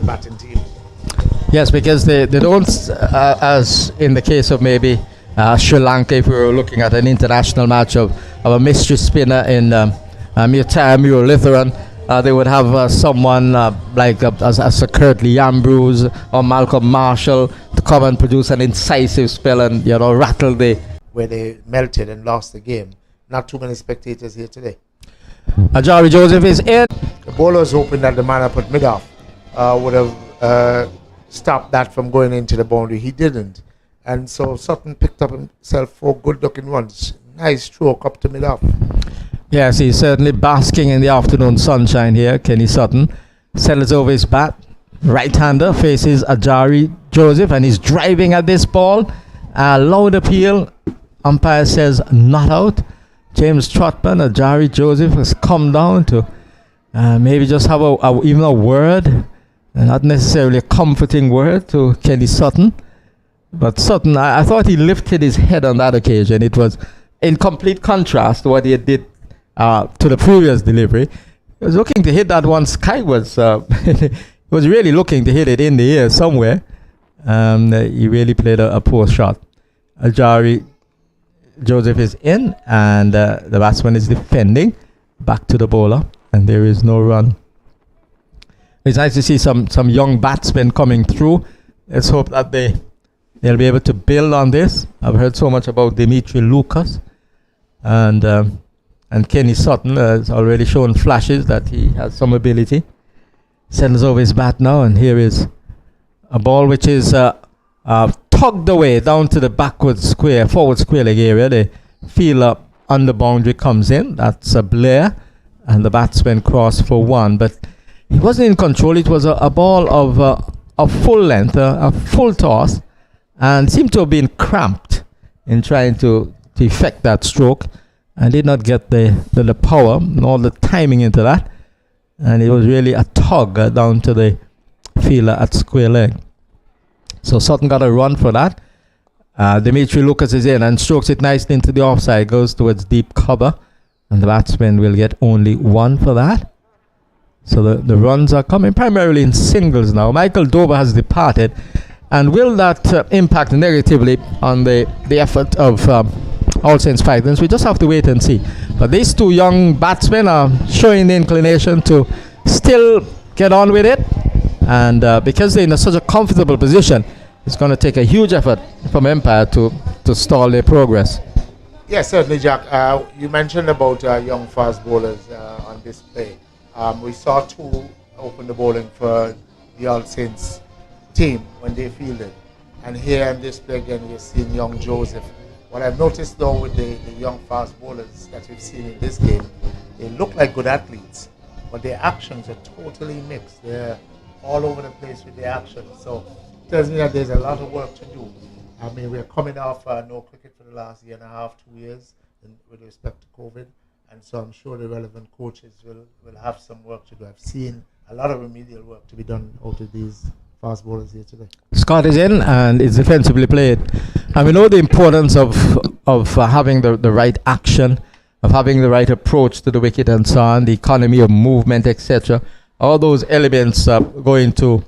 batting team. Yes, because they don't, as in the case of maybe Sri Lanka, if we were looking at an international match of a mystery spinner in Muirtime, they would have someone like as a Curtly Ambrose or Malcolm Marshall to come and produce an incisive spell and rattle where they melted and lost the game. Not too many spectators here today. Ajari Joseph is in. The bowler was hoping that the man I put mid-off would have stopped that from going into the boundary. He didn't. And so Sutton picked up himself 4 good-looking runs. Nice stroke up to mid-off. Yes, he's certainly basking in the afternoon sunshine here, Kenny Sutton. Settles over his bat. Right-hander faces Ajari Joseph and he's driving at this ball. Loud appeal. Umpire says not out. James Trotman, Ajari Joseph has come down to maybe just have even a word, not necessarily a comforting word to Kenny Sutton. But Sutton, I thought he lifted his head on that occasion. It was in complete contrast to what he did to the previous delivery. He was looking to hit that one skywards. He was really looking to hit it in the air somewhere. He really played a poor shot. Ajari Joseph is in and the batsman is defending. Back to the bowler and there is no run. It's nice to see some young batsmen coming through. Let's hope that they'll be able to build on this. I've heard so much about Dimitri Lucas and Kenny Sutton has already shown flashes that he has some ability. Sends over his bat now and here is a ball which is tugged away down to the forward square leg area. The fielder on the boundary comes in. That's a Blair and the batsman crossed for 1, but he wasn't in control. It was a ball of full length, a full toss, and seemed to have been cramped in trying to effect that stroke and did not get the power nor the timing into that, and it was really a tug down to the fielder at square leg. So Sutton got a run for that. Dimitri Lucas is in and strokes it nicely into the offside, goes towards deep cover, and the batsman will get only 1 for that. So the runs are coming primarily in singles now. Michael Dover has departed, and will that impact negatively on the effort of All Saints Fighters? We just have to wait and see. But these 2 young batsmen are showing the inclination to still get on with it. And because they're in such a comfortable position, it's going to take a huge effort from Empire to stall their progress. Yes, certainly, Jack. You mentioned about young fast bowlers on display. We saw 2 open the bowling for the All Saints team when they fielded. And here on display again, we're seeing young Joseph. What I've noticed though with the young fast bowlers that we've seen in this game, they look like good athletes, but their actions are totally mixed. They're all over the place with their actions. So it tells me that there's a lot of work to do. I mean, we're coming off no cricket for the last 1.5 years, 2 years with respect to COVID. And so I'm sure the relevant coaches will have some work to do. I've seen a lot of remedial work to be done out of these fast bowlers here today. Scott is in and it's defensively played. And we know the importance of having the right action, of having the right approach to the wicket and so on, the economy of movement, etc. All those elements go into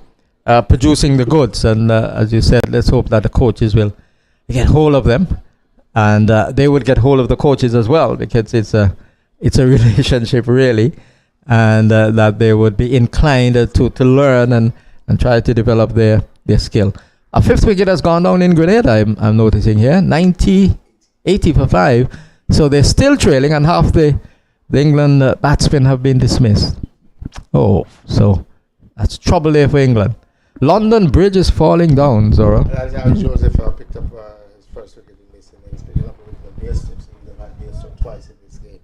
producing the goods. And as you said, let's hope that the coaches will get hold of them. And they would get hold of the coaches as well, because it's a relationship really. And that they would be inclined to learn and try to develop their skill. A 5th wicket has gone down in Grenada, I'm noticing here. 80 for 5. So they're still trailing and half the England batsmen have been dismissed. Oh, so that's trouble there for England. London Bridge is falling down, Zora. Joseph picked up his first wicket in this, and he's picking up with the Bairstow, so he's had Bairstow twice in this game.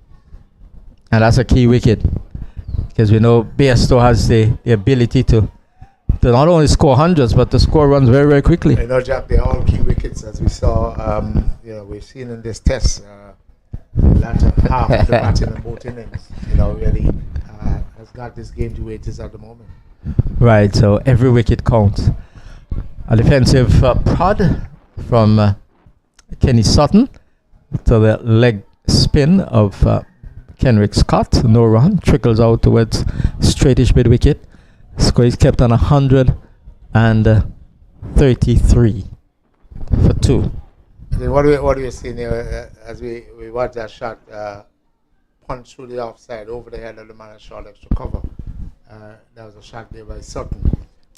And that's a key wicket, because we know Bairstow has the ability to not only score hundreds, but to score runs very, very quickly. I know, Jack, they're all key wickets, as we saw. We've seen in this test, the latter half of the batting and both innings, really has got this game to where it is at the moment. Right, so every wicket counts. A defensive prod from Kenny Sutton to the leg spin of Kenrick Scott. No run, trickles out towards straightish mid wicket. Score is kept on 133 for 2. Then what do you see here as we watch that shot punch through the offside over the head of the man at short extra cover? That was a shot there by Sutton.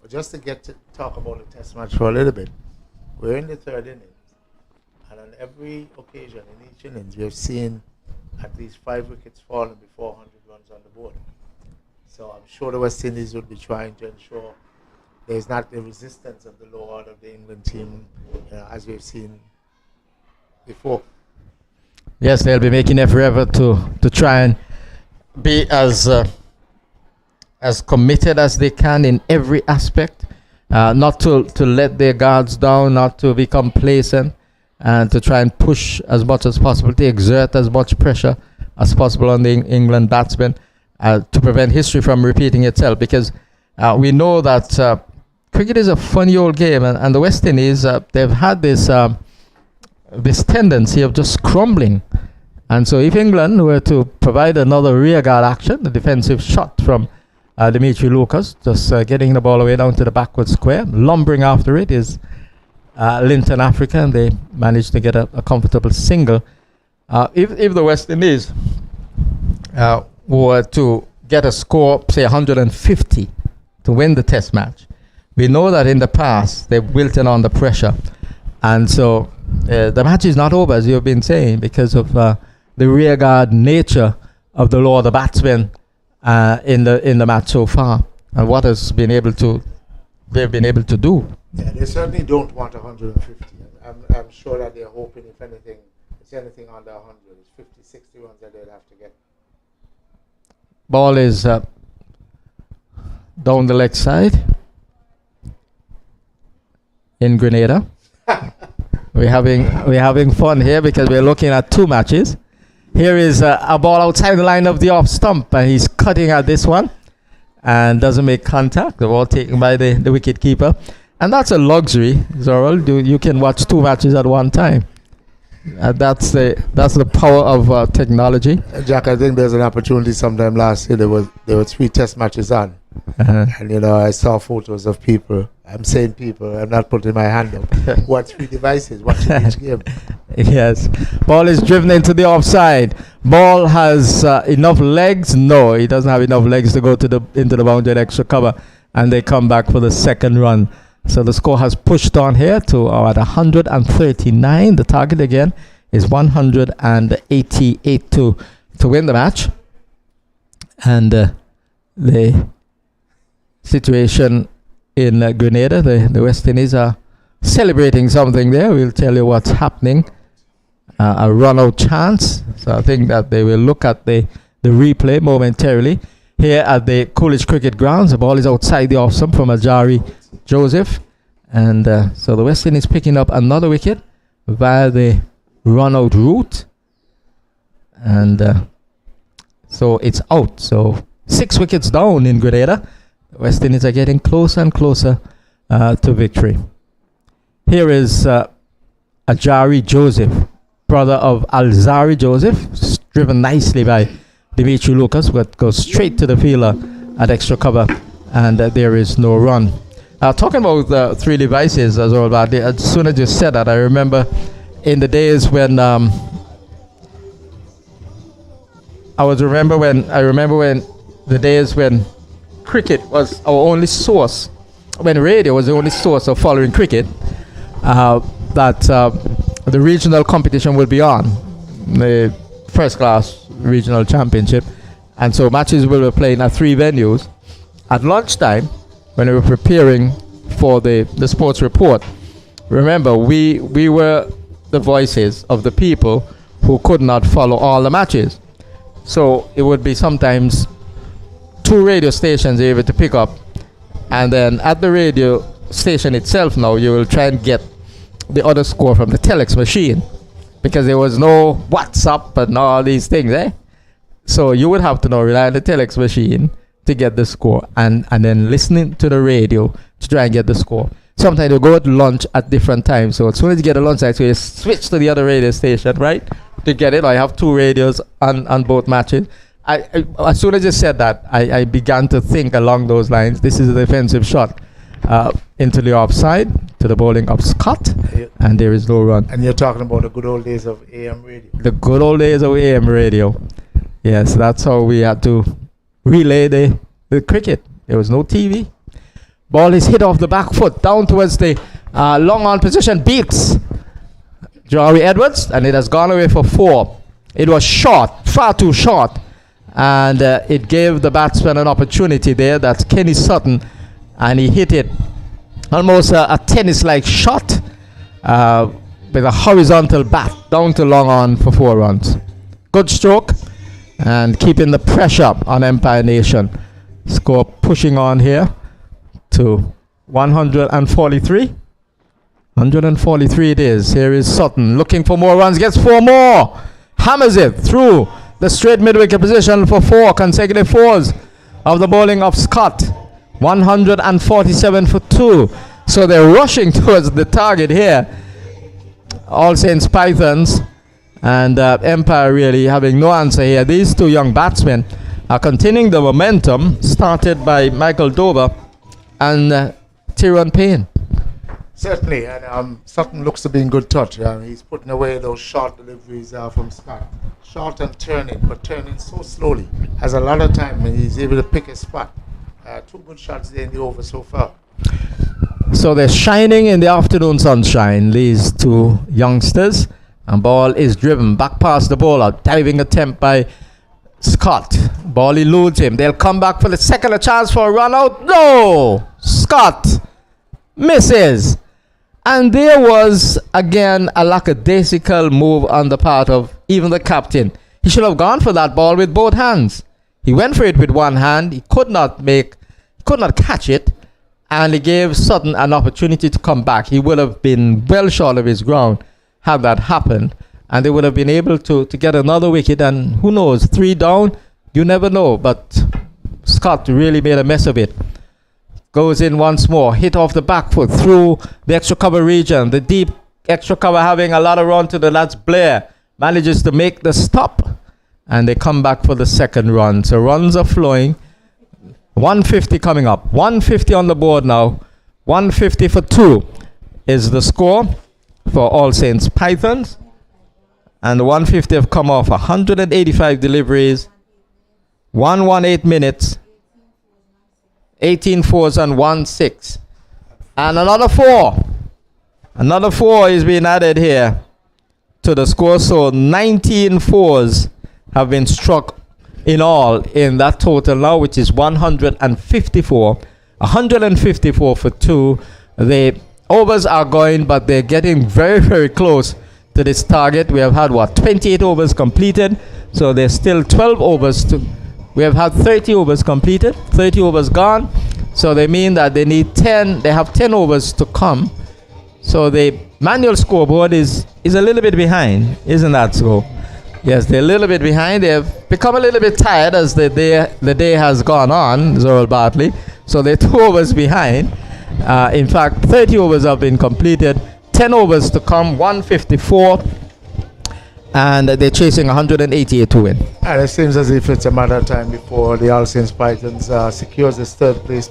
But just to get to talk about the test match for a little bit, we're in the 3rd innings, and on every occasion in each innings we have seen at least 5 wickets falling before 100 runs on the board. So I'm sure the West Indies would be trying to ensure there's not the resistance of the low order of the England team, as we've seen before. Yes, they'll be making every effort to try and be as committed as they can in every aspect, not to let their guards down, not to be complacent, and to try and push as much as possible, to exert as much pressure as possible on the England batsmen to prevent history from repeating itself. Because we know that cricket is a funny old game, and the West Indies, they've had this tendency of just crumbling. And so if England were to provide another rearguard action, the defensive shot from Dimitri Lucas, just getting the ball away down to the backward square, lumbering after it is Linton Africa, and they managed to get a comfortable single. If the West Indies were to get a score, say 150, to win the test match, we know that in the past they've wilted under pressure. And so the match is not over, as you've been saying, because of the rearguard nature of the law of the batsmen in the match so far, and what they've been able to do. Yeah, they certainly don't want 150. I'm sure that they're hoping, if anything, it's anything under 100. It's 50, 60 runs that they'll have to get. Ball is down the leg side in Grenada. We're having fun here because we're looking at 2 matches. Here is a ball outside the line of the off stump, and he's cutting at this one and doesn't make contact. The ball taken by the wicket keeper, and that's a luxury, Zorel. You can watch 2 matches at one time. That's the power of technology. Jack, I think there's an opportunity sometime last year. There were 3 test matches on, and I saw photos of people. I'm saying people. I'm not putting my hand up. What 3 devices watching each game? Yes. Ball is driven into the offside. Ball has enough legs. No, he doesn't have enough legs to go into the boundary extra cover, and they come back for the 2nd run. So the score has pushed on here to at 139. The target again is 188 to win the match. And the situation in Grenada, the West Indies are celebrating something there. We'll tell you what's happening. A run-out chance. So I think that they will look at the replay momentarily. Here at the Coolidge Cricket Grounds, the ball is outside the off stump from Ajari Joseph, and so the West Indies picking up another wicket via the run-out route, and so it's out. So 6 wickets down in Grenada. The West Indies are getting closer and closer to victory. Here is Ajari Joseph, brother of Alzari Joseph, driven nicely by Dimitri Lucas, but goes straight to the fielder at extra cover, and there is no run. Talking about the 3 devices as well, but as soon as you said that, I remember in the days when I remember when the days when cricket was our only source, when radio was the only source of following cricket, that the regional competition will be on, the first class regional championship, and so matches will be playing at 3 venues. At lunchtime, when we were preparing for the sports report, remember we were the voices of the people who could not follow all the matches. So it would be sometimes 2 radio stations able to pick up, and then at the radio station itself now you will try and get the other score from the telex machine, because there was no WhatsApp and all these things, So you would have to now rely on the telex machine to get the score, and then listening to the radio to try and get the score. Sometimes you go to lunch at different times, so as soon as you get a lunch, so you switch to the other radio station, right, to get it. I have 2 radios on both matches, As soon as you said that, I began to think along those lines. This is a defensive shot into the offside to the bowling of Scott, and there is no run. And you're talking about the good old days of AM radio. The good old days of AM radio. Yes, that's how we had to relay the cricket. There was no TV. Ball is hit off the back foot down towards the long on position. Beaks Jory Edwards, and it has gone away for 4. It was short, far too short, and it gave the batsman an opportunity there. That's Kenny Sutton, and he hit it almost a tennis-like shot with a horizontal bat down to long on for 4 runs. Good stroke, and keeping the pressure on Empire Nation. Score pushing on here to 143. 143 it is. Here is Sutton looking for more runs, gets 4 more, hammers it through the straight mid-wicket position for 4 consecutive 4s of the bowling of Scott. 147 for 2. So they're rushing towards the target here. All Saints Pythons, and Empire really having no answer here. These 2 young batsmen are continuing the momentum started by Michael Dover and Tyrone Payne. Certainly, and Sutton looks to be in good touch. He's putting away those short deliveries from Scott. Short and turning, but turning so slowly. Has a lot of time, and he's able to pick his spot. 2 good shots there in the over so far. So they're shining in the afternoon sunshine, these 2 youngsters. And ball is driven back past the bowler. Diving attempt by Scott. Ball eludes him. They'll come back for the second, a chance for a run out. No! Scott misses. And there was, again, a lackadaisical move on the part of even the captain. He should have gone for that ball with both hands. He went for it with one hand. He could not catch it. And he gave Sutton an opportunity to come back. He would have been well short of his ground had that happened. And they would have been able to get another wicket. And who knows, 3 down, you never know. But Scott really made a mess of it. Goes in once more, hit off the back foot through the extra cover region. The deep extra cover having a lot of run to the lads. Blair manages to make the stop, and they come back for the second run. So runs are flowing. 150 coming up. 150 on the board now. 150 for 2 is the score for All Saints Pythons. And the 150 have come off 185 deliveries, 118 minutes, 18 fours and 1 6. And another 4. Another 4 is being added here to the score. So 19 fours have been struck in all in that total now, which is 154. 154 for 2. The overs are going, but they're getting very, very close to this target. We have had, 28 overs completed. So there's still 12 overs to... We have had 30 overs completed, 30 overs gone. So they mean that they need 10, they have 10 overs to come. So the manual scoreboard is a little bit behind, isn't that so? Yes, they're a little bit behind. They've become a little bit tired as the day has gone on, Zorel Bartley. So they're 2 overs behind. In fact, 30 overs have been completed, 10 overs to come, 154. And they're chasing 188 to win. And it seems as if it's a matter of time before the All Saints Pythons secures its 3rd place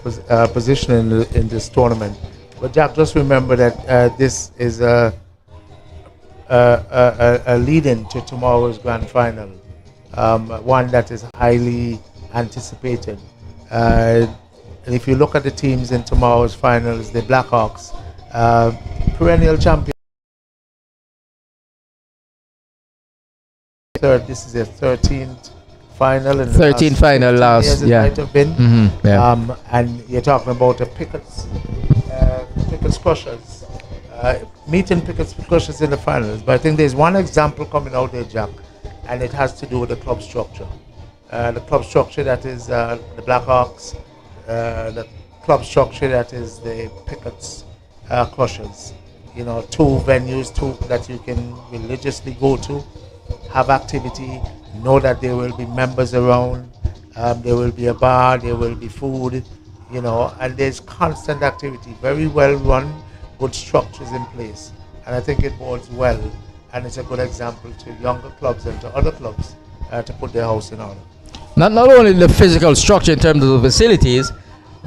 position in this tournament. But Jack, just remember that this is a lead-in to tomorrow's grand final, one that is highly anticipated. And if you look at the teams in tomorrow's finals, the Blackhawks, perennial champions. This is their 13th final. 13th final last, yeah. Might have been. Mm-hmm, yeah. And you're talking about the Pickett's Crushers, meeting Pickett's Crushers in the finals. But I think there's one example coming out there, Jack, and it has to do with the club structure. The club structure that is the Blackhawks, the club structure that is the Pickett's Crushers. 2 venues, 2 that you can religiously go to, have activity, know that there will be members around, there will be a bar, there will be food, and there's constant activity, very well run, good structures in place. And I think it bodes well, and it's a good example to younger clubs and to other clubs to put their house in order. not only the physical structure in terms of the facilities,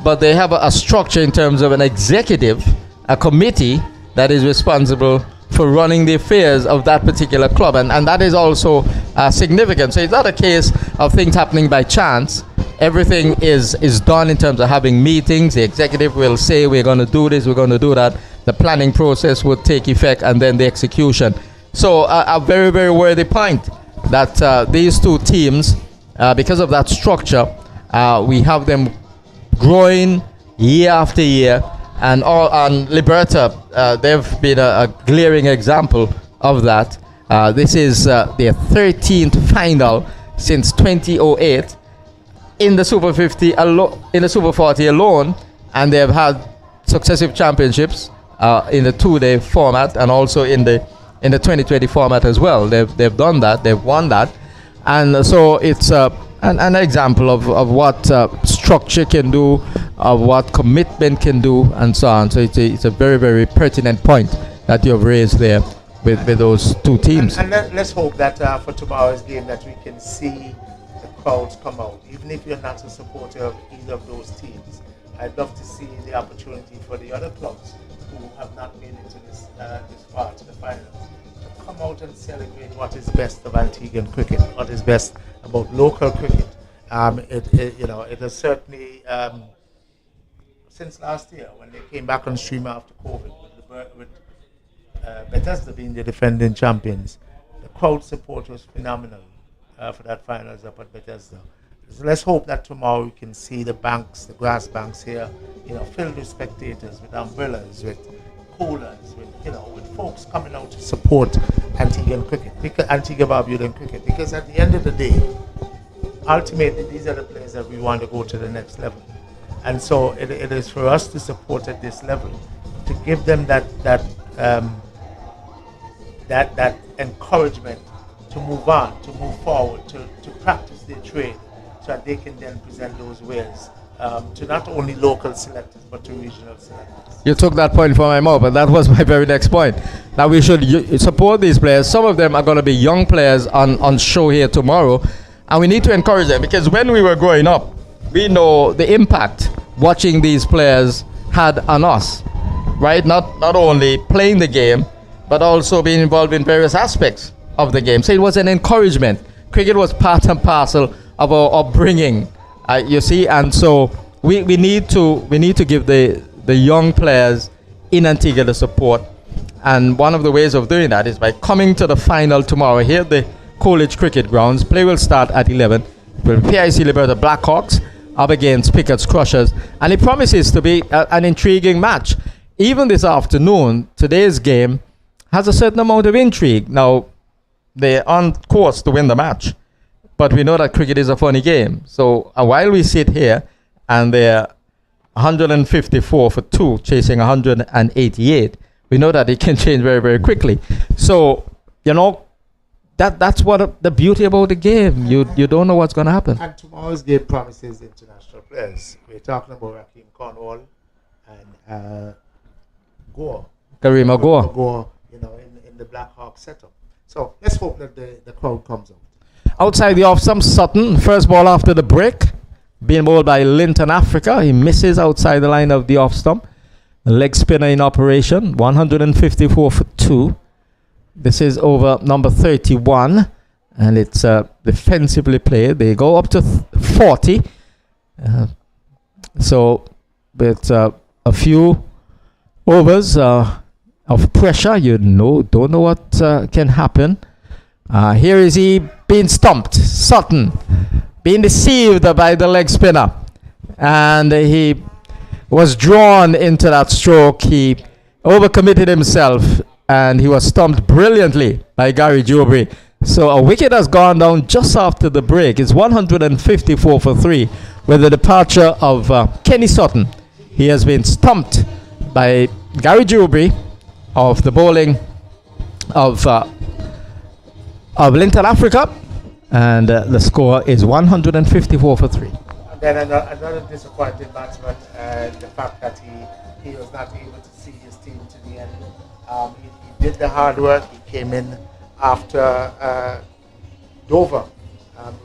but they have a structure in terms of an executive, a committee that is responsible for running the affairs of that particular club, and that is also significant. So it's not a case of things happening by chance. Everything is done in terms of having meetings. The executive will say, we're going to do this, we're going to do that. The planning process would take effect, and then the execution. So a very, very worthy point that these two teams, because of that structure, we have them growing year after year, and Liberta, they've been a glaring example of that. This is their 13th final since 2008 in the Super 50 in the Super 40 alone, and they've had successive championships in the two-day format and also in the 2020 format as well. They've done that, they've won that, and so it's an example of what structure can do, of what commitment can do, and so on. So it's a very, very pertinent point that you've raised there with those two teams. And let's hope that for tomorrow's game that we can see the crowds come out. Even if you're not a supporter of either of those teams, I'd love to see the opportunity for the other clubs who have not made it to this part of the finals to come out and celebrate what is best of Antiguan cricket, what is best about local cricket. It has certainly, since last year when they came back on stream after COVID, with Bethesda being the defending champions, the crowd support was phenomenal for that finals up at Bethesda. So let's hope that tomorrow we can see the banks, the grass banks here, filled with spectators, with umbrellas, with coolers, with folks coming out to support Antiguan cricket, Antigua Barbudan cricket. Because at the end of the day, ultimately these are the players that we want to go to the next level, and so it is for us to support at this level, to give them that encouragement to move on, to move forward, to practice their trade, so that they can then present those wares to not only local selectors but to regional selectors. You took that point from my mouth, but that was my very next point. Now we should support these players. Some of them are going to be young players on show here tomorrow, and we need to encourage them, because when we were growing up, we know the impact watching these players had on us, right? Not only playing the game, but also being involved in various aspects of the game. So it was an encouragement. Cricket was part and parcel of our upbringing, you see, and so we need to give the young players in Antigua the support, and one of the ways of doing that is by coming to the final tomorrow here at the College Cricket Grounds. Play will start at 11 with PIC Liberta Blackhawks up against Pickett's Crushers, and it promises to be an intriguing match. Even this afternoon, today's game has a certain amount of intrigue. Now, they're on course to win the match, but we know that cricket is a funny game. So while we sit here and they're 154 for 2 chasing 188, we know that it can change very, very quickly. So, that's what the beauty about the game. You don't know what's going to happen. And tomorrow's game promises international players. We're talking about Raheem Cornwall and Karima Gore. In the Black Hawk setup. So let's hope that the crowd comes out. Outside the off stump, Sutton, first ball after the break, being bowled by Linton Africa. He misses outside the line of the off stump. Leg spinner in operation, 154 for 2. This is over number 31, and it's defensively played. They go up to 40. So with a few overs of pressure, don't know what can happen. Here is he being stumped. Sutton being deceived by the leg spinner, and he was drawn into that stroke. He overcommitted himself, and he was stumped brilliantly by Gary Jubri. So a wicket has gone down just after the break. It's 154 for 3 with the departure of Kenny Sutton. He has been stumped by Gary Jubri of the bowling of Linton Africa, and the score is 154 for 3. And then another disappointing batsman, the fact that he was not able to see his team to the end. He did the hard work. He came in after Dover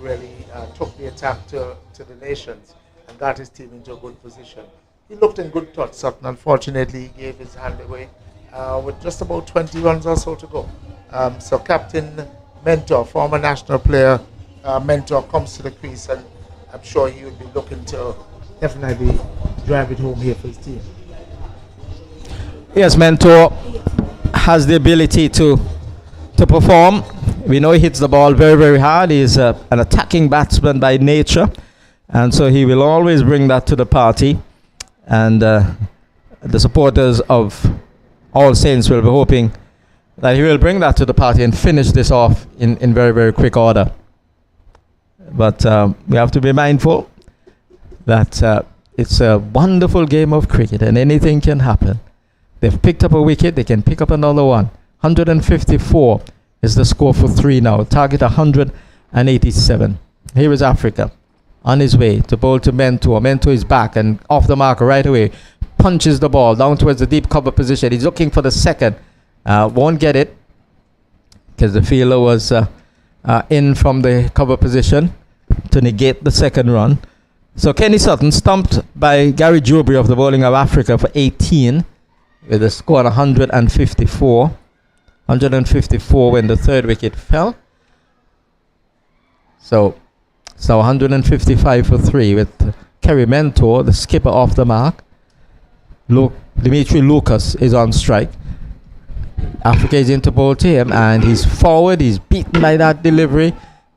really took the attack to the nations and got his team into a good position. He looked in good touch, Sutton. Unfortunately, he gave his hand away with just about 20 runs or so to go. So Captain Mentor, former national player, Mentor comes to the crease, and I'm sure he would be looking to definitely drive it home here for his team. Yes, Mentor has the ability to perform. We know he hits the ball very, very hard. He's an attacking batsman by nature, and so he will always bring that to the party. And the supporters of All Saints will be hoping that he will bring that to the party and finish this off in very, very quick order. But we have to be mindful that it's a wonderful game of cricket and anything can happen. They've picked up a wicket, they can pick up another one. 154 is the score for 3 now. Target 187. Here is Africa on his way to bowl to Mentor. Mentor is back and off the marker right away. Punches the ball down towards the deep cover position. He's looking for the second. Won't get it because the fielder was in from the cover position to negate the second run. So Kenny Sutton stumped by Gary Jubri of the bowling of Africa for 18 with a score of 154. 154 when the third wicket fell. So 155 for 3 with Kerry Mentor, the skipper, off the mark. Dimitri Lucas is on strike. Africa is into bowl to him and he's forward. He's beaten by that delivery.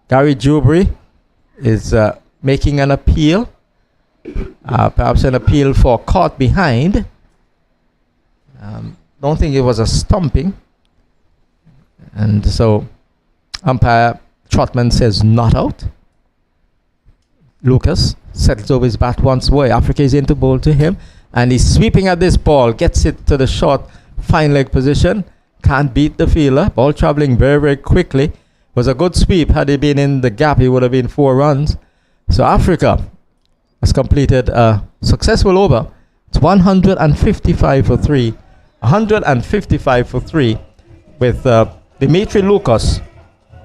Gary Jubri is making an appeal. Perhaps an appeal for caught behind. Don't think it was a stumping. And so umpire Trotman says not out. Lucas settles over his bat once more. Africa is into bowl to him and he's sweeping at this ball, gets it to the short fine leg position, can't beat the fielder. Ball traveling very, very quickly. Was a good sweep. Had he been in the gap, he would have been 4 runs. So Africa has completed a successful over. It's 155 for 3. 155 for 3 with Dimitri Lucas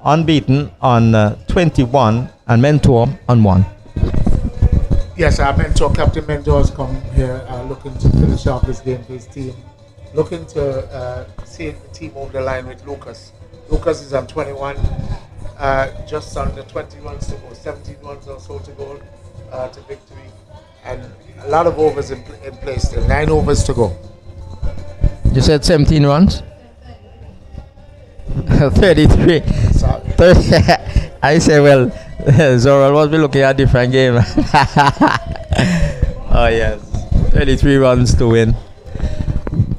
unbeaten on 21 and Mentor on 1. Yes, our Mentor, Captain Mentor, has come here looking to finish off this game for his team. Looking to see the team over the line with Lucas. Lucas is on 21, just under 20 runs to go, 17 runs or so to go to victory. And a lot of overs in play still, 9 overs to go. You said 17 runs? 33. Sorry. 30. I say, well, Zoral must be looking at a different game. Oh, yes. 33 runs to win.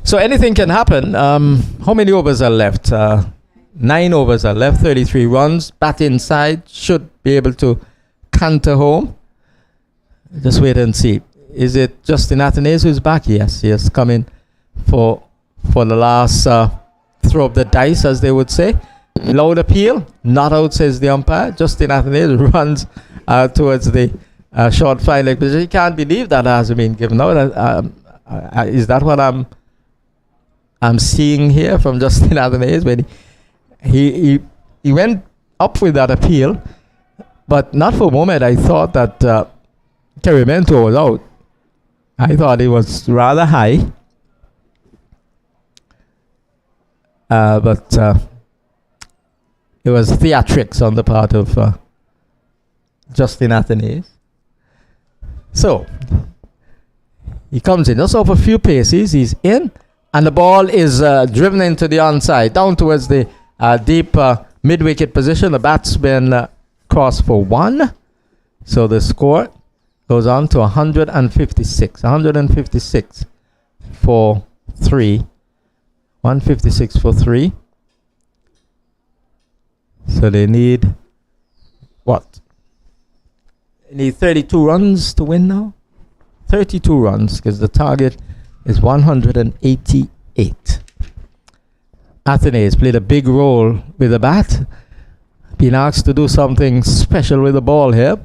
So anything can happen. How many overs are left? 9 overs are left, 33 runs. Bat inside, should be able to canter home. Just wait and see. Is it Justin Athanaze who's back? Yes, he has come in for the last throw of the dice, as they would say. Loud appeal, not out, says the umpire. Justin Athanaze runs towards the short fine leg position. You can't believe that hasn't been given out. Is that what I'm seeing here from Justin Athanaze? When he went up with that appeal, but not for a moment I thought that Kerry Mentor was out. I thought it was rather high. But it was theatrics on the part of Justin Athanaze. So he comes in just off a few paces. He's in, and the ball is driven into the onside, down towards the deep mid-wicket position. The batsman crossed for 1. So the score goes on to 156. 156 for 3. 156 for 3. So they need what? They need 32 runs to win now. 32 runs because the target is 188. Athanaze played a big role with the bat. Been asked to do something special with the ball here.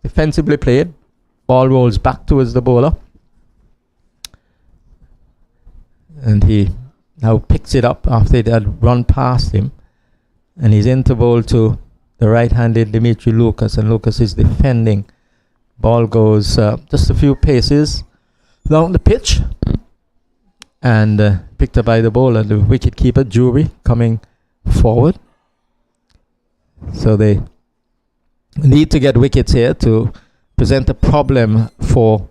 Defensively played. Ball rolls back towards the bowler. And he now picks it up after it had run past him. And he's into bowl to the right-handed Dimitri Lucas, and Lucas is defending. Ball goes just a few paces down the pitch and picked up by the bowler, the wicket-keeper Jury, coming forward. So they need to get wickets here to present a problem for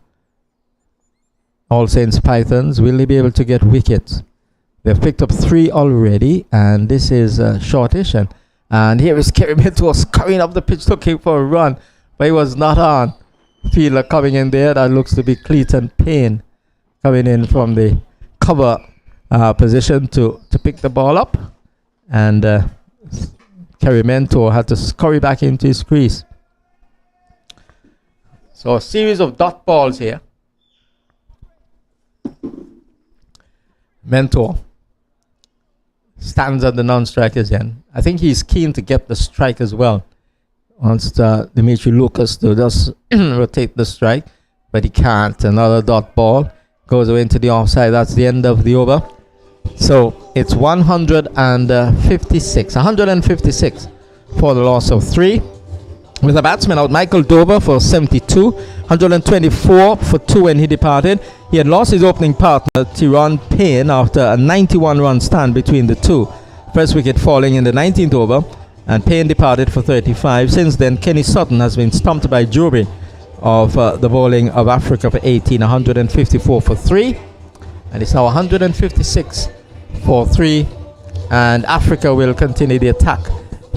All Saints Pythons. Will they be able to get wickets? They've picked up 3 already, and this is shortish. And here is Kerry Mentor scurrying up the pitch looking for a run, but he was not on. Fielder coming in there. That looks to be Clayton Payne coming in from the cover position to pick the ball up. And Kerry Mentor had to scurry back into his crease. So a series of dot balls here. Mentor stands at the non-strikers end. I think he's keen to get the strike as well. Wants Dimitri Lucas to just rotate the strike, but he can't. Another dot ball goes away into the offside. That's the end of the over. So it's 156 for the loss of 3. With a batsman out, Michael Dover for 72, 124 for 2 when he departed. He had lost his opening partner, Tyrone Payne, after a 91-run stand between the two. First wicket falling in the 19th over, and Payne departed for 35. Since then, Kenny Sutton has been stumped by Jury of the bowling of Africa for 18, 154 for 3. And it's now 156 for 3. And Africa will continue the attack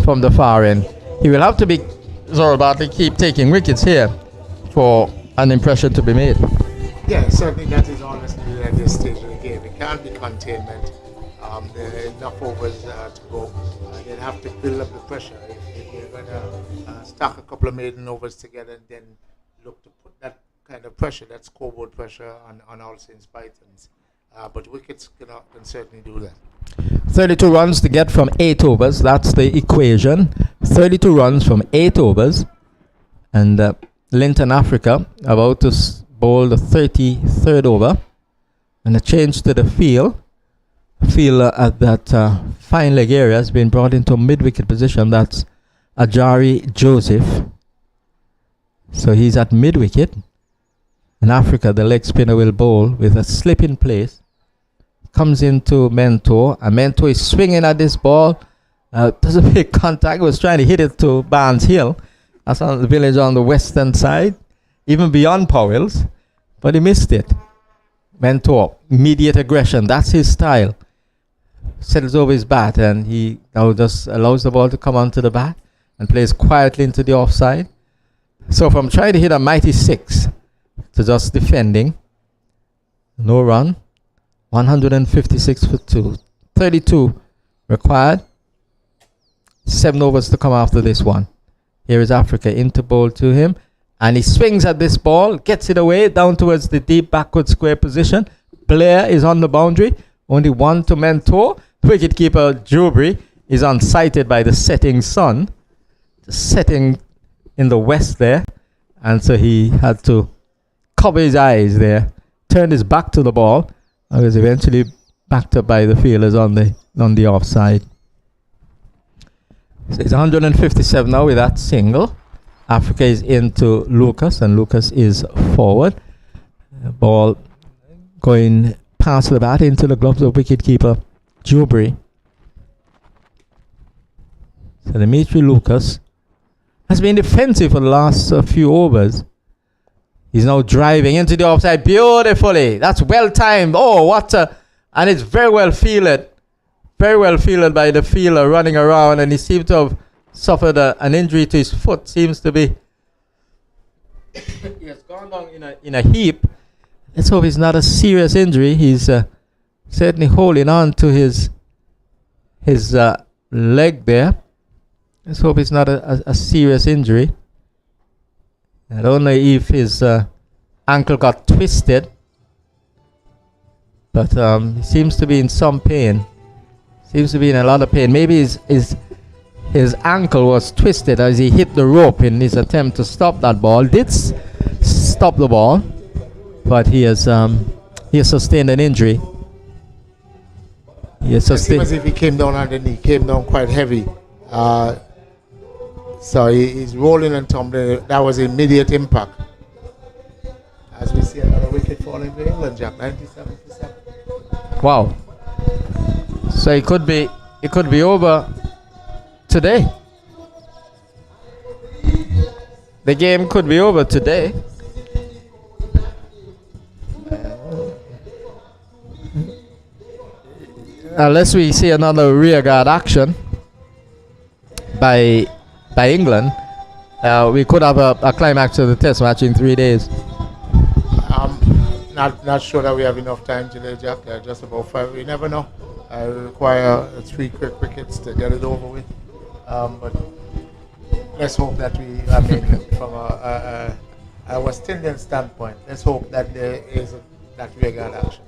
from the far end. He will have to be Zora Bartley keep taking wickets here for an impression to be made. Yeah, certainly that is honestly at this stage of the game. It can't be containment. There are enough overs to go. They'll have to build up the pressure. If you're going to stack a couple of maiden overs together and then look to put that kind of pressure, that scoreboard pressure on All Saints Pythons. But wickets can certainly do that. 32 runs to get from 8 overs. That's the equation. 32 runs from 8 overs. And Linton Africa about to bowl the 33rd over. And a change to the field. Fielder at that fine leg area has been brought into a mid-wicket position. That's Ajari Joseph. So he's at mid-wicket. In Africa, the leg spinner will bowl with a slip in place. Comes into Mentor. And Mentor is swinging at this ball. Doesn't make contact. Was trying to hit it to Barnes Hill. That's on the village on the western side. Even beyond Powell's. But he missed it. Mentor, immediate aggression. That's his style. Settles over his bat, and he now just allows the ball to come onto the bat and plays quietly into the offside. So from trying to hit a mighty 6 to just defending, no run, 156 for 2, 32 required, 7 overs to come after this one. Here is Africa into bowl to him, and he swings at this ball, gets it away down towards the deep backward square position. Blair is on the boundary, only 1 to Mentor. Wicketkeeper Jubri is unsighted by the setting sun, setting in the west there, and so he had to cover his eyes there, turned his back to the ball, and was eventually backed up by the fielders on the offside. So it's 157 now with that single. Africa is into Lucas, and Lucas is forward. Ball going past the bat into the gloves of wicketkeeper Jubri. So Dimitri Lucas has been defensive for the last few overs. He's now driving into the offside beautifully. That's well timed. Oh, what a... And it's very well fielded. Very well fielded by the fielder running around, and he seemed to have suffered an injury to his foot. Seems to be... he has gone down in a heap. Let's hope it's not a serious injury. He's certainly holding on to his leg there. Let's hope it's not a serious injury. I don't know if his ankle got twisted, but he seems to be in some pain. Seems to be in a lot of pain. Maybe his ankle was twisted as he hit the rope in his attempt to stop that ball. Did stop the ball, but he has sustained an injury. He has It seems as if he came down on the knee, came down quite heavy. So he's rolling and tumbling. That was immediate impact. As we see another wicket falling for England, Jack, 97%. Wow. So it could be over today. The game could be over today. Unless we see another rearguard action by England, we could have a climax of the test match in 3 days. Not sure that we have enough time today, Jack. Just about 5. We never know. I require 3 quick wickets to get it over with. But let's hope that from a West Indian standpoint, let's hope that there is that rearguard action.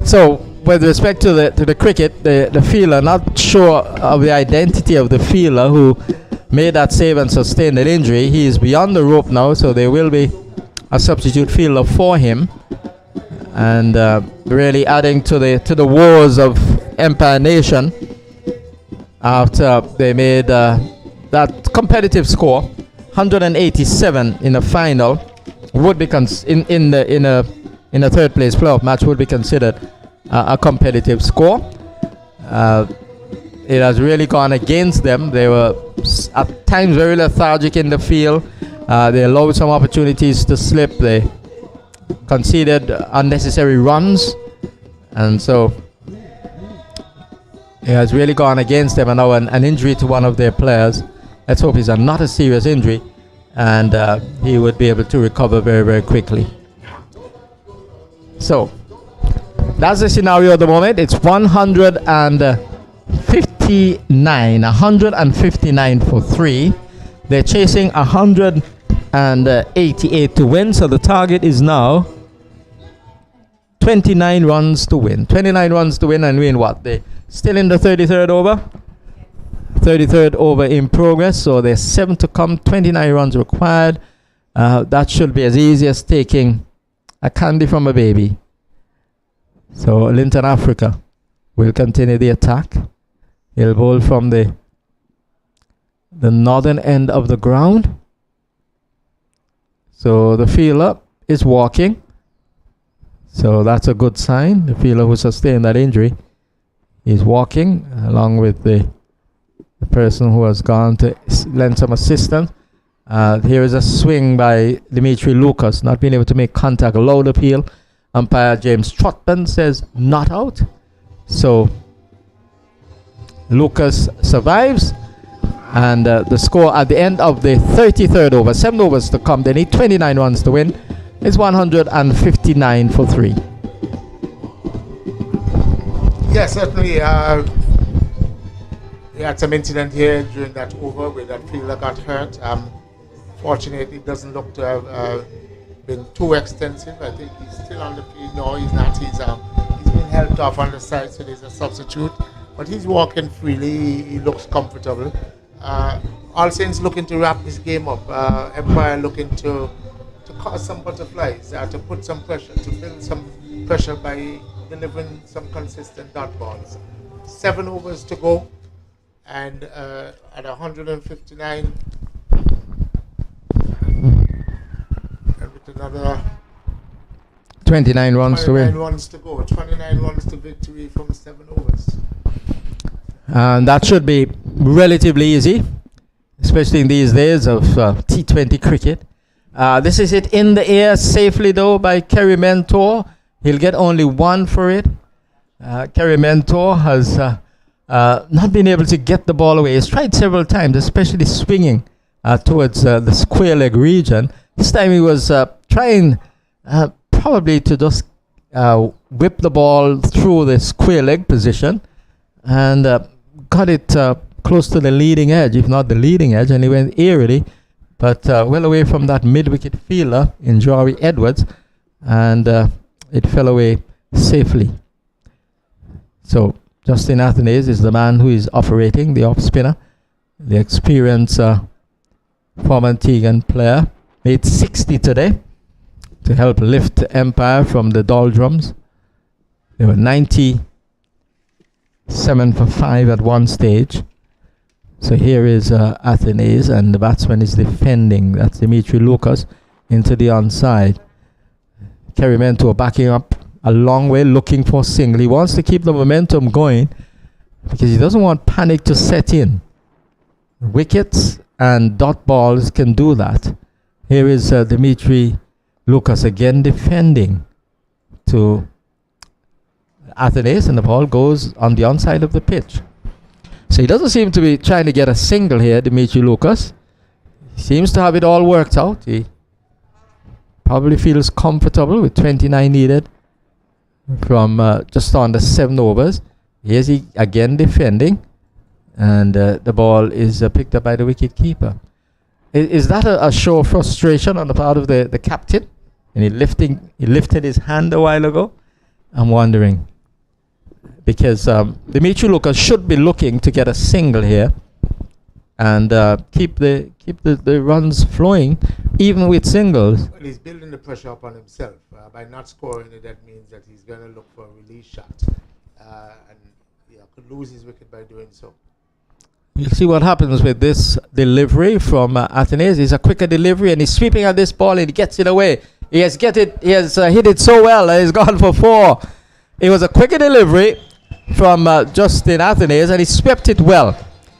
So, with respect to the cricket, the fielder, not sure of the identity of the fielder who made that save and sustained an injury. He is beyond the rope now, so there will be a substitute fielder for him, and really adding to the woes of Empire Nation after they made that competitive score, 187 in the final, would be in a third place playoff match would be considered a competitive score. It has really gone against them. They were at times very lethargic in the field. They allowed some opportunities to slip. They conceded unnecessary runs, and so it has really gone against them. And now an injury to one of their players. Let's hope it's not a serious injury, and he would be able to recover very, very quickly. So that's the scenario at the moment. It's 159 for 3. They're chasing 188 to win, so the target is now 29 runs to win. 29 runs to win, and win what? They're still in the 33rd over. 33rd over in progress, so there's 7 to come. 29 runs required. That should be as easy as taking a candy from a baby. So Linton Africa will continue the attack. He'll bowl from the northern end of the ground. So the fielder is walking. So that's a good sign. The fielder who sustained that injury is walking along with the person who has gone to lend some assistance. Here is a swing by Dimitri Lucas, not being able to make contact. A loud appeal. Umpire James Trotman says not out. So Lucas survives. And the score at the end of the 33rd over, 7 overs to come, they need 29 runs to win, is 159 for 3. Yes, certainly. We had some incident here during that over where that fielder got hurt. Fortunately, it doesn't look to have been too extensive. I think he's still on the field. No, he's not. He's been helped off on the side, so there's a substitute. But he's walking freely. He looks comfortable. All Saints looking to wrap this game up. Empire looking to cause some butterflies, to put some pressure, to build some pressure by delivering some consistent dot balls. 7 overs to go, and at 159, and with another 29 runs to win. 29 runs to go. 29 runs to victory from 7 overs. And that should be relatively easy, especially in these days of T20 cricket. This is it in the air safely though by Kerry Mentor. He'll get only 1 for it. Kerry Mentor has not been able to get the ball away. He's tried several times, especially swinging towards the square leg region. This time he was trying probably to just whip the ball through the square leg position, and got it close to the leading edge, if not the leading edge, and he went eerily, but well away from that mid-wicket fielder in Jory Edwards, and it fell away safely. So Justin Athanaze is the man who is operating the off-spinner, the experienced former Tegan player. Made 60 today to help lift Empire from the doldrums. They were 97 for 5 at one stage. So here is Athenaeus, and the batsman is defending. That's Dimitri Lucas into the onside. Kerry Mentor backing up a long way, looking for single. He wants to keep the momentum going because he doesn't want panic to set in. Wickets and dot balls can do that. Here is Dimitri Lucas again defending to Athenaeus, and the ball goes on the onside of the pitch. So he doesn't seem to be trying to get a single here, Dimitri Lucas. He seems to have it all worked out. He probably feels comfortable with 29 needed from just under 7 overs. Here's he again defending, and the ball is picked up by the wicket keeper. Is that a show of frustration on the part of the captain? And he lifted his hand a while ago. I'm wondering, because Dimitri Lucas should be looking to get a single here and keep the runs flowing, even with singles. Well, he's building the pressure up on himself. By not scoring it, that means that he's going to look for a release shot, and could lose his wicket by doing so. You'll see what happens with this delivery from Athenaeus. It's a quicker delivery, and he's sweeping at this ball, and he gets it away. He has hit it so well, and he's gone for 4. It was a quicker delivery from Justin Athenaeus, and he swept it well.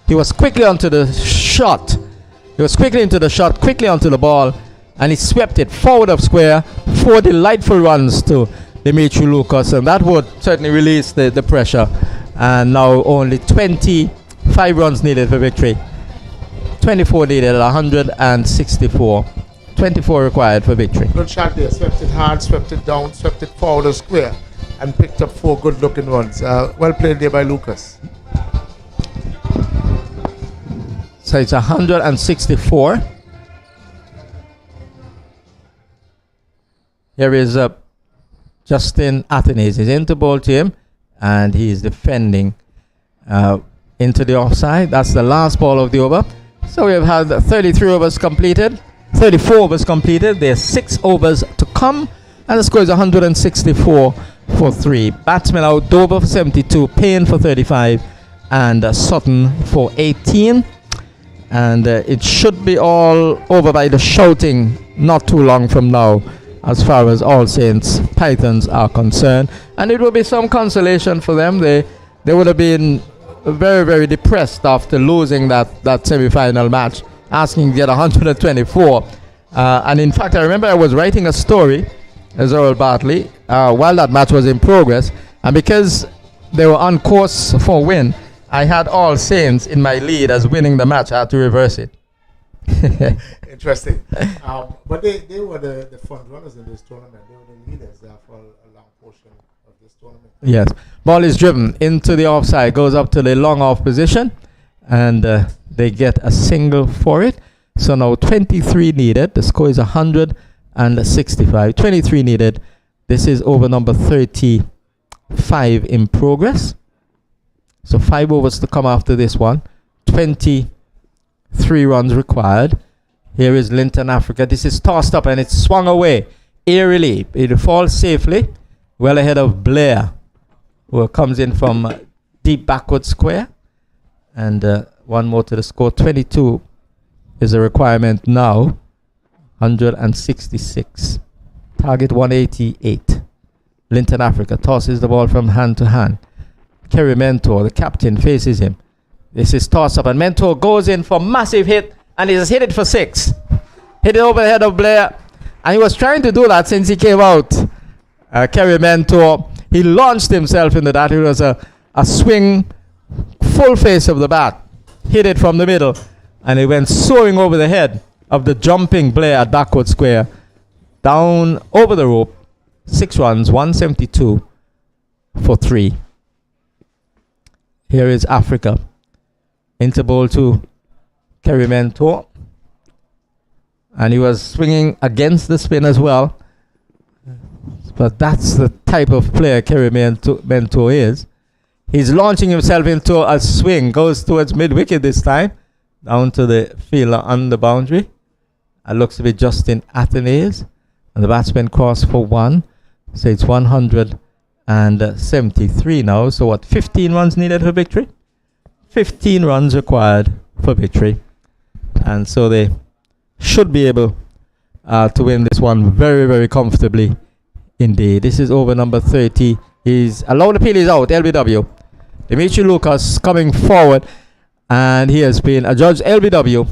He was quickly onto the shot. He was quickly into the shot, quickly onto the ball, and he swept it forward of square. 4 delightful runs to Dimitri Lucas, and that would certainly release the pressure. And now only 25 runs needed for victory. 24 needed at 164. 24 required for victory. Good shot there. Swept it hard, swept it down, swept it forward of square, and picked up 4 good-looking runs. Well played there by Lucas. So it's 164. Here is Justin Athenaeus. He's into ball to him, and he's defending into the offside. That's the last ball of the over. So we have had 33 overs completed. 34 overs completed. There's 6 overs to come, and the score is 164 for 3. Batsmen out: Dover for 72, Payne for 35, and Sutton for 18. And it should be all over by the shouting not too long from now, as far as All Saints Pythons are concerned. And it will be some consolation for them. They would have been very, very depressed after losing that semi-final match, asking to get 124. And in fact, I remember I was writing a story as Earl Bartley while that match was in progress, and because they were on course for win, I had All Saints in my lead as winning the match. I had to reverse it. Interesting. But they were the front runners in this tournament. They were the leaders for a long portion of this tournament. Yes. Ball is driven into the offside, goes up to the long off position, and they get a single for it. So now 23 needed. The score is 165. 23 needed. This is over number 35 in progress. So 5 overs to come after this one. 23 runs required. Here is Linton Africa. This is tossed up and it's swung away eerily. It falls safely, well ahead of Blair, who comes in from deep backward square. And one more to the score. 22 is a requirement now. 166. Target 188. Linton Africa tosses the ball from hand to hand. Kerry Mentor, the captain, faces him. This is toss up, and Mentor goes in for massive hit, and he has hit it for 6. Hit it over the head of Blair, and he was trying to do that since he came out. Kerry Mentor, he launched himself into that. It was a swing, full face of the bat. Hit it from the middle, and it went soaring over the head of the jumping Blair at backward square. Down over the rope. 6 runs, 172 for 3. Here is Africa. Into ball to Kerry Mentor. And he was swinging against the spin as well. But that's the type of player Kerry Mentor is. He's launching himself into a swing. Goes towards mid-wicket this time. Down to the fielder on the boundary. It looks to be Justin Athenaeus. And the batsman crossed for 1. So it's 173 now. So what, 15 runs needed for victory? 15 runs required for victory. And so they should be able to win this one very, very comfortably indeed. This is over number 30. He's allowed appeal is out, LBW. Dimitri Lucas coming forward, and he has been adjudged LBW.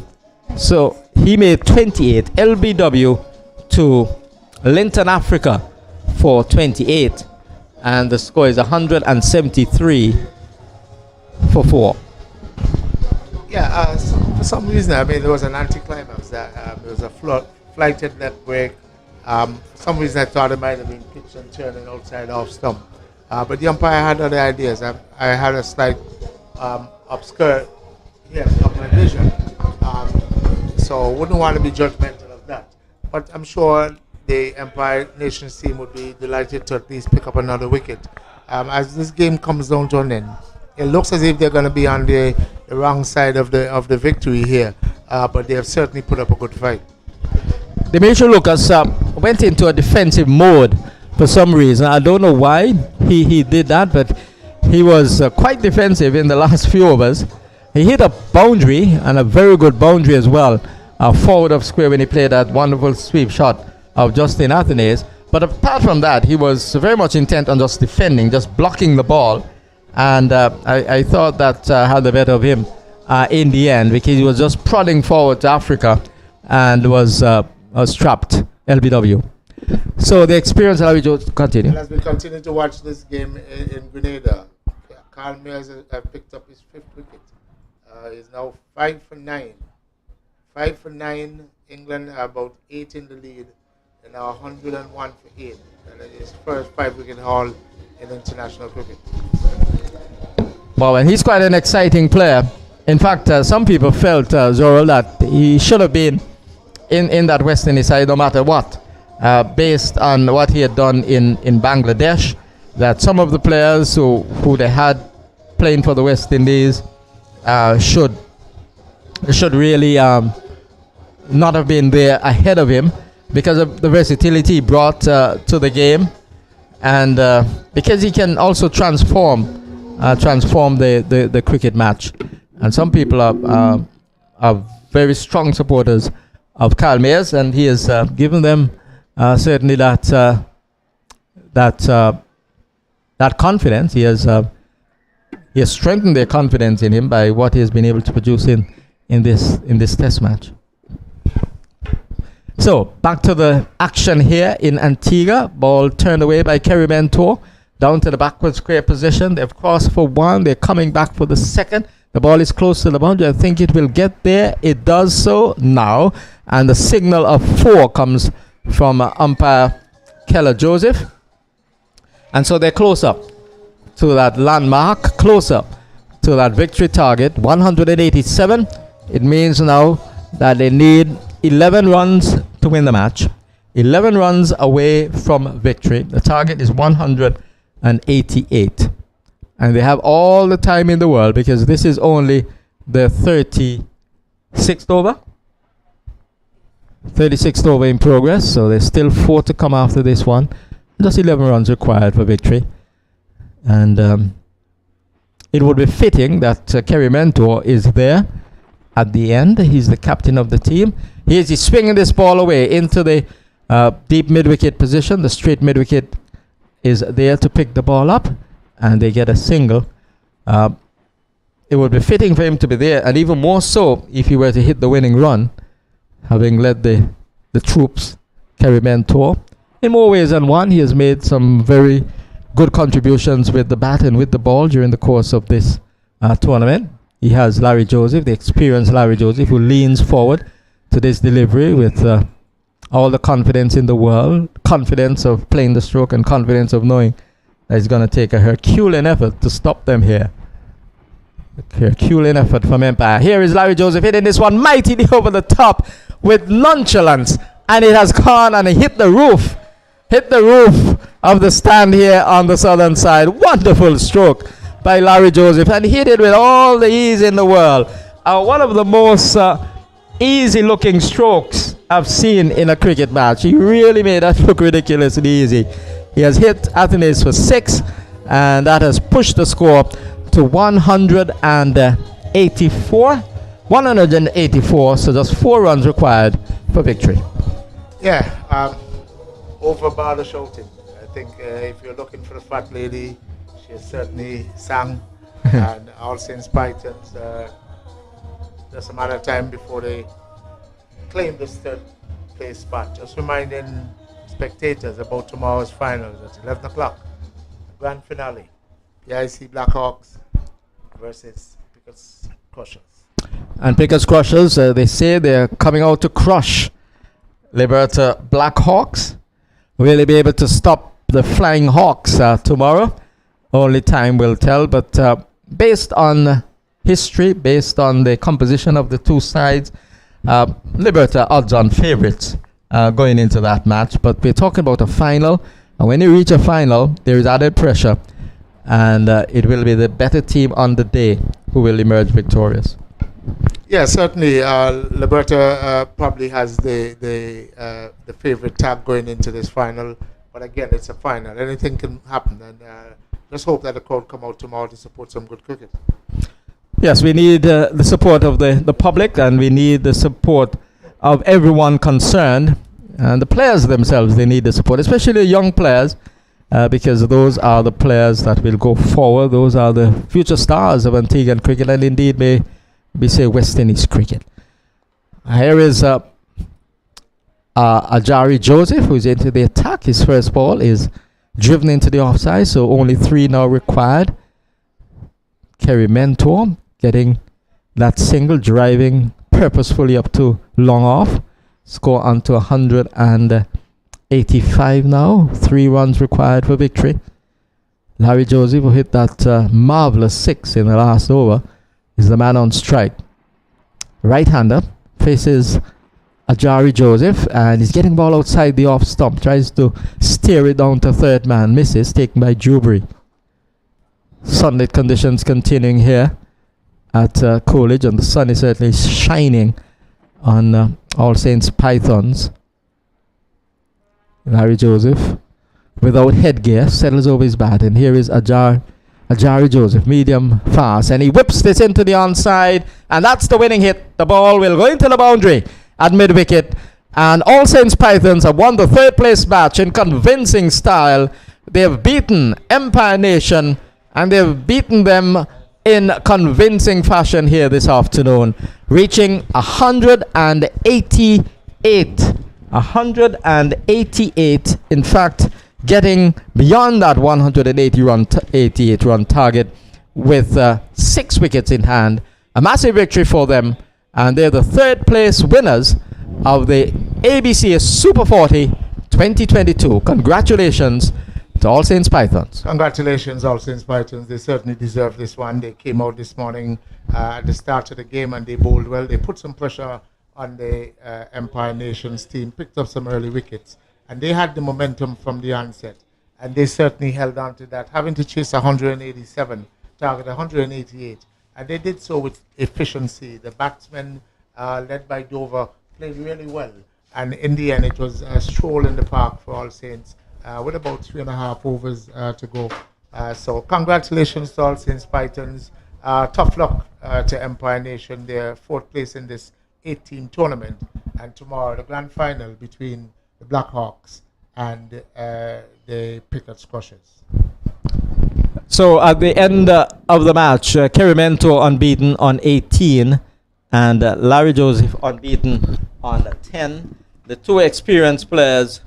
So he made 28. LBW to Linton Africa for 28. And the score is 173 for 4. Yeah, for some reason, I mean, there was an anticlimax. There was a flighted net break. For some reason, I thought it might have been pitch and turning outside off stump. But the umpire had other ideas. I had a slight obscure of my vision. So wouldn't want to be judgmental of that. But I'm sure the Empire Nations team would be delighted to at least pick up another wicket. As this game comes down to an end, it looks as if they're going to be on the wrong side of the victory here. But they have certainly put up a good fight. Dimitri Lucas went into a defensive mode for some reason. I don't know why he did that, but he was quite defensive in the last few overs. He hit a boundary, and a very good boundary as well, forward of square when he played that wonderful sweep shot of Justin Athenaeus. But apart from that, he was very much intent on just defending, just blocking the ball. And I thought that had the better of him in the end, because he was just prodding forward to Africa and was trapped, LBW. So the experience allowed you to continue. And as we continue to watch this game in Grenada, Carl Mears has picked up his 5th wicket. He's now 5 for 9. 5 for 9. England are about 8 in the lead, and now 101 for 8. And his first 5-wicket haul in international cricket. Well, and he's quite an exciting player. In fact, some people felt, Zorro, that he should have been in that West Indies side no matter what, based on what he had done in Bangladesh, that some of the players who they had playing for the West Indies should really not have been there ahead of him because of the versatility he brought to the game, and because he can also transform the cricket match. And some people are very strong supporters of Carl Mears, and he has given them certainly that confidence. He has strengthened their confidence in him by what he has been able to produce in this test match. So back to the action here in Antigua. Ball turned away by Kerry Mentor down to the backward square position. They've crossed for 1. They're coming back for the 2nd. The ball is close to the boundary. I think it will get there. It does so now. And the signal of 4 comes from umpire Keller Joseph. And so they're close up to that landmark, close up to that victory target, 187. It means now that they need 11 runs to win the match. 11 runs away from victory. The target is 188. And they have all the time in the world, because this is only the 36th over. 36th over in progress, so there's still 4 to come after this one. Just 11 runs required for victory. And it would be fitting that Kerry Mentor is there at the end. He's the captain of the team. He's swinging this ball away into the deep mid-wicket position. The straight mid-wicket is there to pick the ball up, and they get a single. It would be fitting for him to be there, and even more so if he were to hit the winning run, having led the troops, Kerry Mentor. In more ways than one, he has made some very good contributions with the bat and with the ball during the course of this tournament. He has Larry Joseph, the experienced Larry Joseph, who leans forward to this delivery with all the confidence in the world, confidence of playing the stroke and confidence of knowing that it's going to take a Herculean effort to stop them here. Herculean effort from Empire. Here is Larry Joseph hitting this one mightily over the top with nonchalance, and it has gone and it hit the roof of the stand here on the southern side. Wonderful stroke by Larry Joseph, and hit it with all the ease in the world. One of the most easy looking strokes I've seen in a cricket match. He really made that look ridiculously easy. He has hit Athenaeus for 6, and that has pushed the score to 184 184, so just 4 runs required for victory. Yeah, over bar the shouting. I think if you're looking for the fat lady, she certainly sang. And All Saints Pythons, just a matter of time before they claim this third place spot. Just reminding spectators about tomorrow's finals at 11 o'clock. Grand finale. PIC Blackhawks versus Pickers Crushers. And Pickers Crushers, they say they're coming out to crush Liberta Blackhawks. Will they be able to stop the Flying Hawks tomorrow? Only time will tell. But based on history, based on the composition of the two sides, Liberta odds-on favorites going into that match. But we're talking about a final. And when you reach a final, there is added pressure. And it will be the better team on the day who will emerge victorious. Yeah, certainly. Liberta probably has the favorite tag going into this final, but again, it's a final. Anything can happen, and let's hope that the crowd come out tomorrow to support some good cricket. Yes, we need the support of the public, and we need the support of everyone concerned, and the players themselves. They need the support, especially the young players, because those are the players that will go forward. Those are the future stars of Antiguan cricket, and indeed may we say West Indies cricket. Here is Ajari Joseph, who's into the attack. His first ball is driven into the offside, so only 3 now required. Kerry Mentor getting that single, driving purposefully up to long off. Score onto 185 now. 3 runs required for victory. Larry Joseph, who hit that marvelous 6 in the last over, is the man on strike. Right-hander faces Ajari Joseph, and he's getting ball outside the off stump. Tries to steer it down to third man. Misses, taken by Jubri. Sunlit conditions continuing here at Coolidge, and the sun is certainly shining on All Saints Pythons. Larry Joseph, without headgear, settles over his bat, and here is Ajari Joseph, medium fast, and he whips this into the onside, and that's the winning hit. The ball will go into the boundary at mid-wicket, and All Saints Pythons have won the third place match in convincing style. They have beaten Empire Nation, and they've beaten them in convincing fashion here this afternoon, reaching 188. 188, in fact, getting beyond that 188 run target with 6 wickets in hand. A massive victory for them, and they're the third place winners of the ABCA Super 40 2022. Congratulations to All Saints Pythons. Congratulations, All Saints Pythons. They certainly deserve this one. They came out this morning at the start of the game and they bowled well. They put some pressure on the Empire Nations team, picked up some early wickets, and they had the momentum from the onset, and they certainly held on to that, having to chase 187, target 188, and they did so with efficiency. The batsmen, led by Dover, played really well, and in the end it was a stroll in the park for All Saints with about 3.5 overs to go. So congratulations to All Saints Pythons. Tough luck to Empire Nation. They're 4th place in this 8-team tournament, and tomorrow the grand final between the Blackhawks and the Pickers Crushers. So at the end of the match, Kerry Mentor unbeaten on 18 and Larry Joseph unbeaten on 10. The two experienced players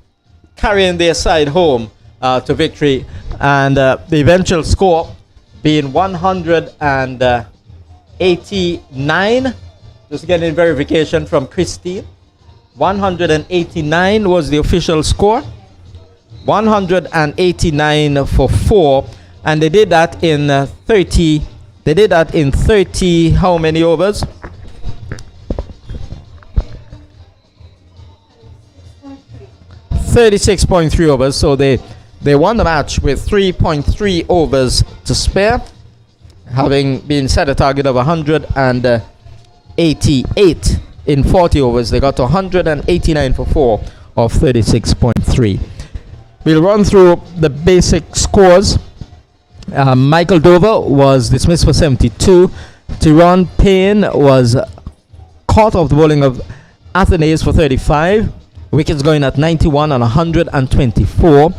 carrying their side home to victory, and the eventual score being 189. Just getting verification from Christine. 189 was the official score. 189 for 4, and they did that in 30. They did that in 30. How many overs? 36.3 overs. So they won the match with 3.3 overs to spare, having been set a target of 188 in 40 overs. They got to 189 for 4 of 36.3. We'll run through the basic scores. Michael Dover was dismissed for 72. Tyrone Payne was caught off the bowling of Athenaeus for 35. Wickets going at 91 and 124.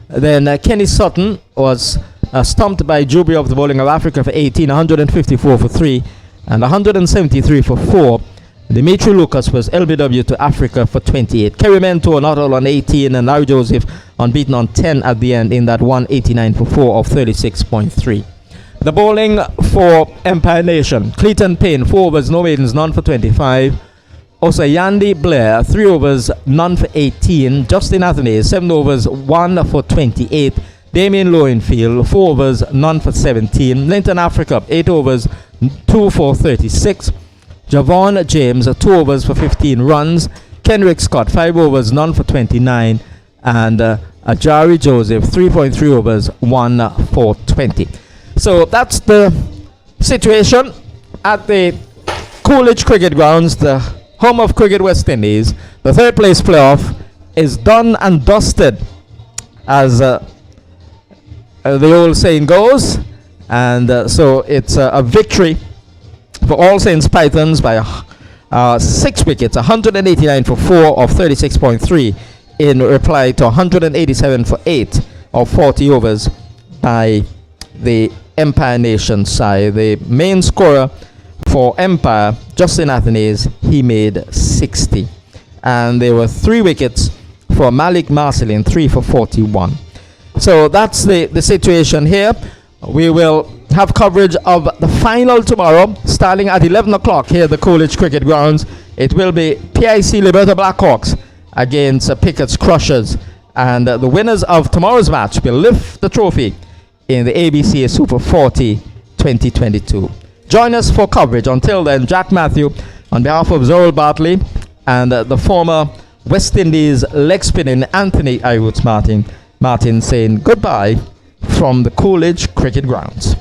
Then Kenny Sutton was stumped by Jubilee of the bowling of Africa for 18, 154 for 3, and 173 for 4. Dimitri Lucas was LBW to Africa for 28. Kerry Mentor not all on 18, and Larry Joseph unbeaten on 10 at the end in that 189 for 4 of 36.3. The bowling for Empire Nation. Clayton Payne, 4 overs, no maidens, none for 25. Osayandi Blair, 3 overs, none for 18. Justin Athenaeus, 7 overs, 1 for 28. Damien Lowenfield, 4 overs, none for 17. Linton Africa, 8 overs, 2 for 36. Javon James, 2 overs for 15 runs. Kenrick Scott, 5 overs, none for 29. And Ajari Joseph, 3.3 overs, 1 for 20. So that's the situation at the Coolidge Cricket Grounds, the home of Cricket West Indies. The third place playoff is done and dusted, as the old saying goes. And so it's a victory for All Saints Pythons by 6 wickets, 189 for 4 of 36.3, in reply to 187 for 8 of 40 overs by the Empire Nation side. The main scorer for Empire, Justin Athenaeus, he made 60. And there were 3 wickets for Malik Marcelin, 3 for 41. So that's the situation here. We will have coverage of the final tomorrow, starting at 11 o'clock here at the Coolidge Cricket Grounds. It will be PIC Liberta Blackhawks against Pickett's Crushers. And the winners of tomorrow's match will lift the trophy in the ABCA Super 40 2022. Join us for coverage. Until then, Jack Matthew, on behalf of Zorel Bartley and the former West Indies leg spinning Anthony Iroots Martin saying goodbye from the Coolidge Cricket Grounds.